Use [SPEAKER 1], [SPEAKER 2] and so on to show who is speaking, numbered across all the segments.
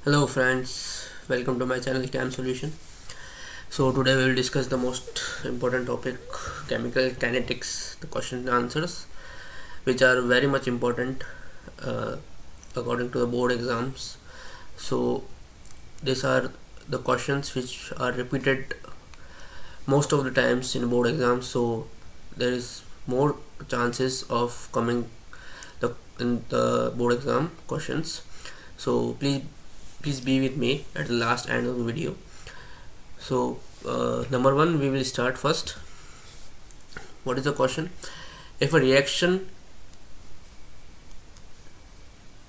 [SPEAKER 1] Hello friends, welcome to my channel Cam Solution. So today we will discuss the most important topic, chemical kinetics, the question and answers, which are very much important uh, according to the board exams. So these are the questions which are repeated most of the times in board exams. So there is more chances of coming in the board exam questions. So please be with me at the last end of the video. So number one, we will start first. What is the question? If a reaction,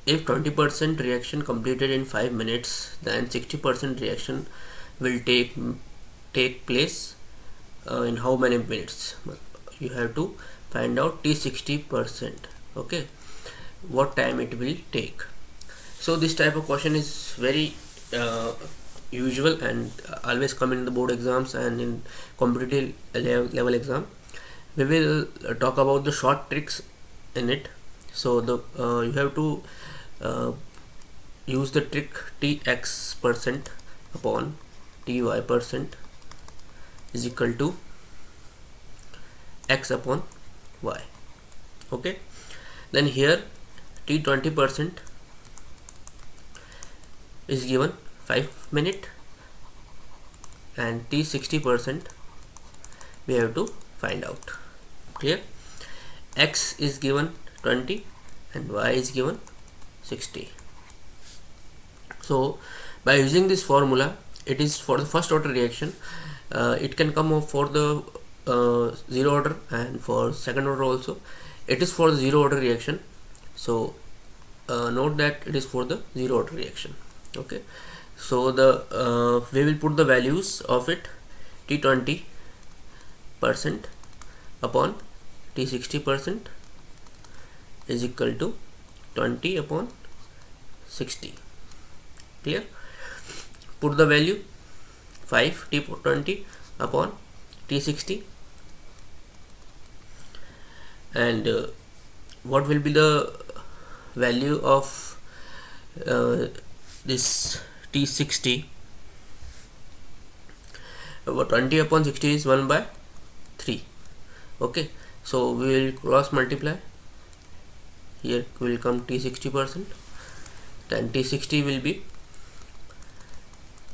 [SPEAKER 1] if 20% reaction completed in 5 minutes, then 60% reaction will take place in how many minutes? You have to find out T60%. Okay, what time it will take? So this type of question is very usual and always come in the board exams and in competitive level exam. We will talk about the short tricks in it. So the you have to uh, use the trick Tx% upon Ty% is equal to x upon y. Okay, then here T20% is given 5 minutes and T60% we have to find out. Clear? X is given 20 and Y is given 60. So by using this formula, it is for the first order reaction. It can come up for the zero order and for second order also. It is for the zero order reaction. So note that it is for the zero order reaction. Okay, so the we will put the values of it. T20% upon T60% is equal to 20 upon 60. Clear? Put the value 5 T20 upon T60 and what will be the value of this T60? 20 upon 60 is 1 by 3. Okay, so we will cross multiply. Here will come T60%, then T60 will be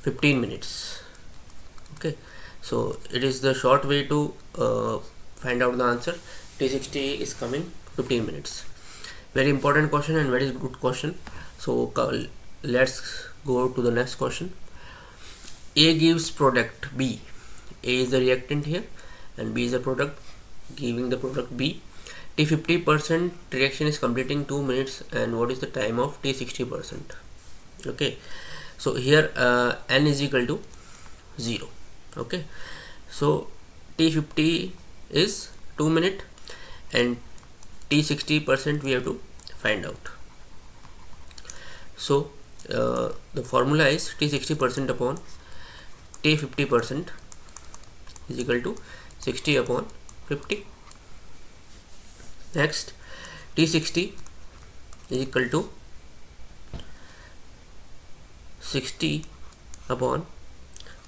[SPEAKER 1] 15 minutes. Okay, so it is the short way to find out the answer. T60 is coming 15 minutes. Very important question and very good question. So let's go to the next question. A gives product B. A is the reactant here and B is the product, giving the product B. T50% reaction is completing 2 minutes and what is the time of T60%? Okay, so here N is equal to 0. Okay, so T50 is 2 minutes and T60% we have to find out. So the formula is T60% upon T50% is equal to 60 upon 50. Next, T60 is equal to 60 upon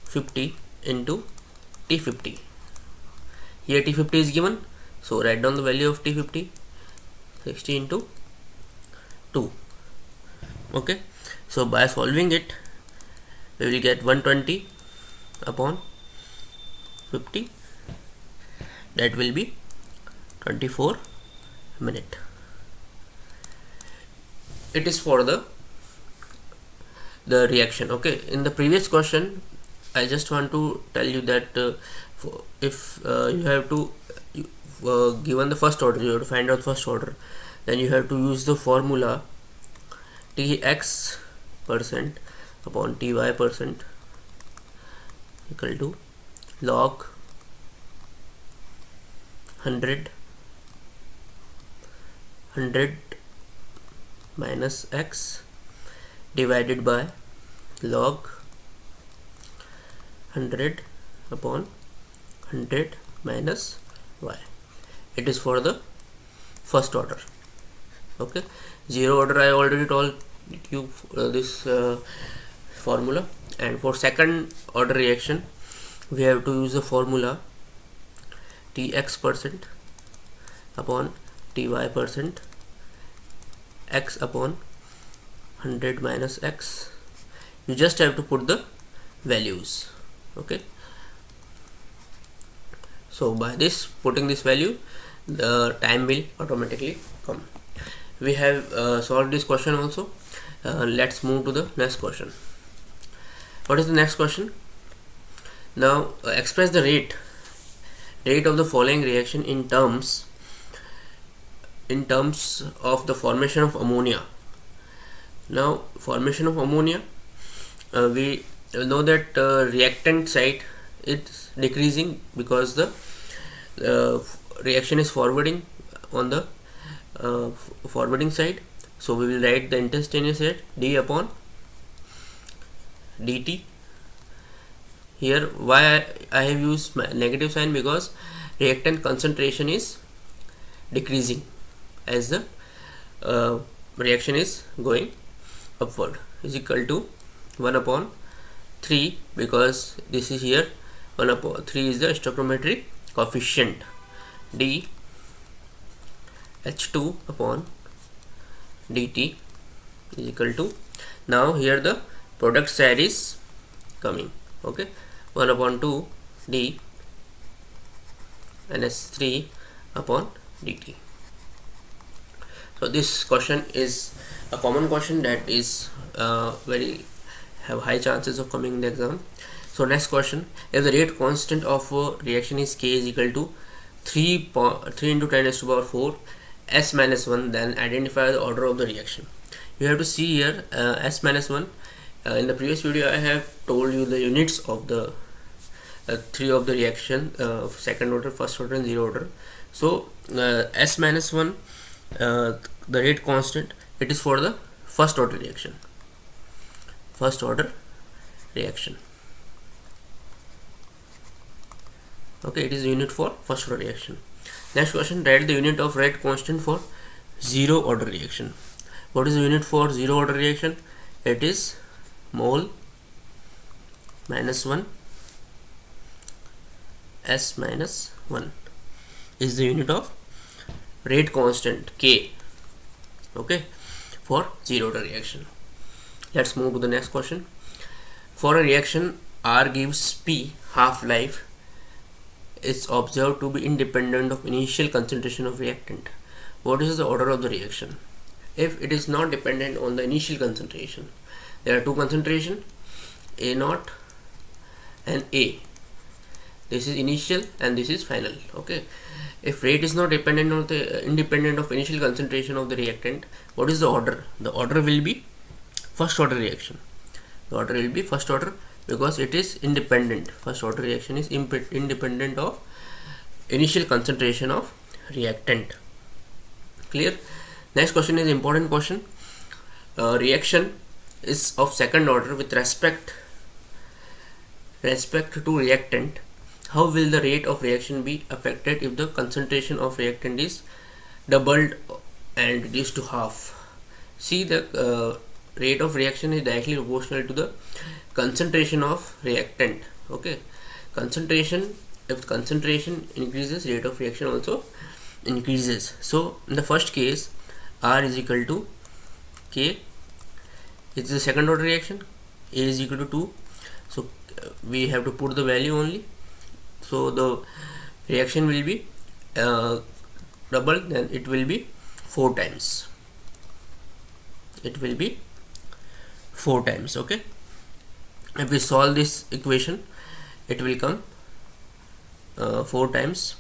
[SPEAKER 1] 50 into T50. Here T50 is given, so write down the value of T50, 60 into 2. Okay, so by solving it we will get 120 upon 50, that will be 24 minutes. It is for the reaction. Okay, in the previous question I just want to tell you that if you have to given the first order, you have to find out first order, then you have to use the formula Tx% upon Ty% equal to log 100 minus x divided by log 100 upon 100 minus y. It is for the first order. Okay, zero order I already told you this formula, and for second order reaction we have to use the formula Tx percent upon Ty percent x upon 100 minus x. You just have to put the values. Okay, so by this putting this value, the time will automatically come. We have solved this question also. Let's move to the next question. What is the next question? Now express the rate of the following reaction in terms of the formation of ammonia. Now formation of ammonia, we know that reactant side is decreasing because the reaction is forwarding on the forwarding side. So we will write the instantaneous rate d upon dt. Here why I have used negative sign, because reactant concentration is decreasing as the reaction is going upward, is equal to 1 upon 3, because this is here 1 upon 3 is the stoichiometric coefficient, d H2 upon dt is equal to, now here the product side is coming, okay, 1 upon 2 d NH3 upon dt. So this question is a common question that is very have high chances of coming in the exam. So next question, if the rate constant of reaction is K is equal to 3 into 10 raised to power 4 S minus 1, then identify the order of the reaction. You have to see here S minus 1. In the previous video I have told you the units of the three of the reaction, second order, first order and zero order. So S minus 1, the rate constant, it is for the first order reaction. Okay, it is unit for first order reaction. Next question, write the unit of rate constant for zero order reaction. What is the unit for zero order reaction? It is mole minus 1 S minus 1 is the unit of rate constant K, okay, for zero order reaction. Let's move to the next question. For a reaction R gives P, half-life is observed to be independent of initial concentration of reactant. What is the order of the reaction? If it is not dependent on the initial concentration, there are two concentration, A0 and A. This is initial and this is final, okay. If rate is not dependent on the independent of initial concentration of the reactant, what is the order? The order will be first order reaction. The order will be first order, because it is independent. First order reaction is independent of initial concentration of reactant. Clear? Next question is important question. Reaction is of second order with respect to reactant. How will the rate of reaction be affected if the concentration of reactant is doubled and reduced to half? See, the rate of reaction is directly proportional to the concentration of reactant, okay. Concentration, if concentration increases, rate of reaction also increases. So in the first case, R is equal to K, it's the second order reaction, A is equal to 2, so we have to put the value only. So the reaction will be double, then it will be 4 times. It will be 4 times, okay. If we solve this equation, it will come 4 times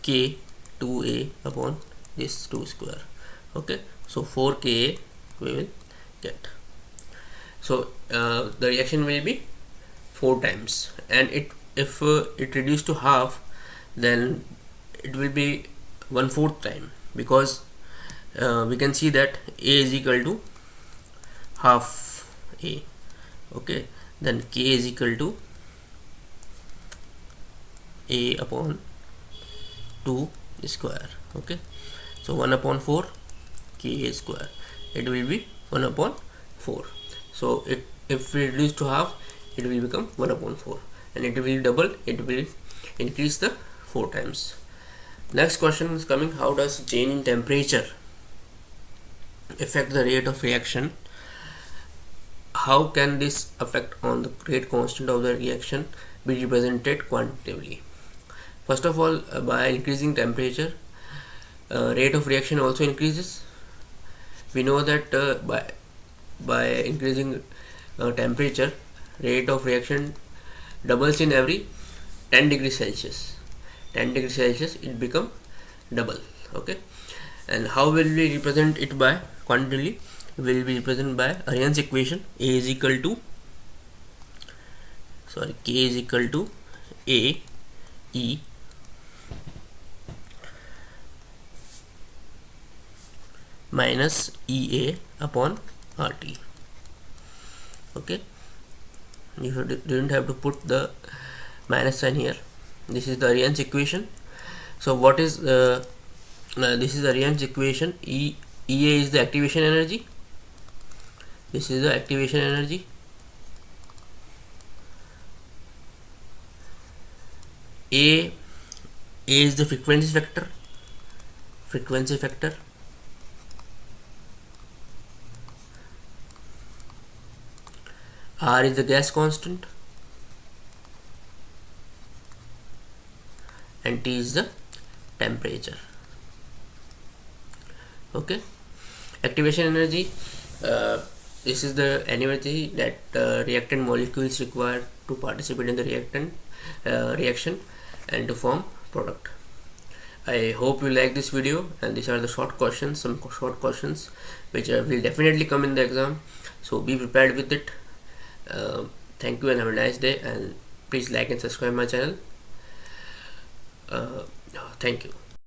[SPEAKER 1] K 2A upon this 2 square, okay. So 4Ka we will get. So the reaction will be 4 times, and if it reduced to half, then it will be 1/4 time, because we can see that A is equal to half A, okay. Then K is equal to A upon 2 square, okay. So 1 upon 4 Ka square, it will be 1 upon 4. So if we reduce to half, it will become 1 upon 4, and it will double, it will increase the 4 times. Next question is coming: how does change in temperature affect the rate of reaction? How can this effect on the rate constant of the reaction be represented quantitatively? First of all, by increasing temperature, rate of reaction also increases. We know that by increasing temperature, rate of reaction doubles in every 10 degrees Celsius. 10 degrees Celsius, it become double. Okay, and how will we represent it by quantitatively? Will be represented by Arrhenius equation: A is equal to K is equal to A E minus EA upon RT. Okay, you didn't have to put the minus sign here. This is the Arrhenius equation. So what is this is Arrhenius equation. EA is the activation energy. This is the activation energy. A is the frequency factor. Frequency factor. R is the gas constant, and T is the temperature. Okay, activation energy. This is the energy that reactant molecules require to participate in the reaction and to form product. I hope you like this video, and these are the short questions, some short questions which will definitely come in the exam. So be prepared with it. Thank you and have a nice day, and please like and subscribe my channel. Thank you.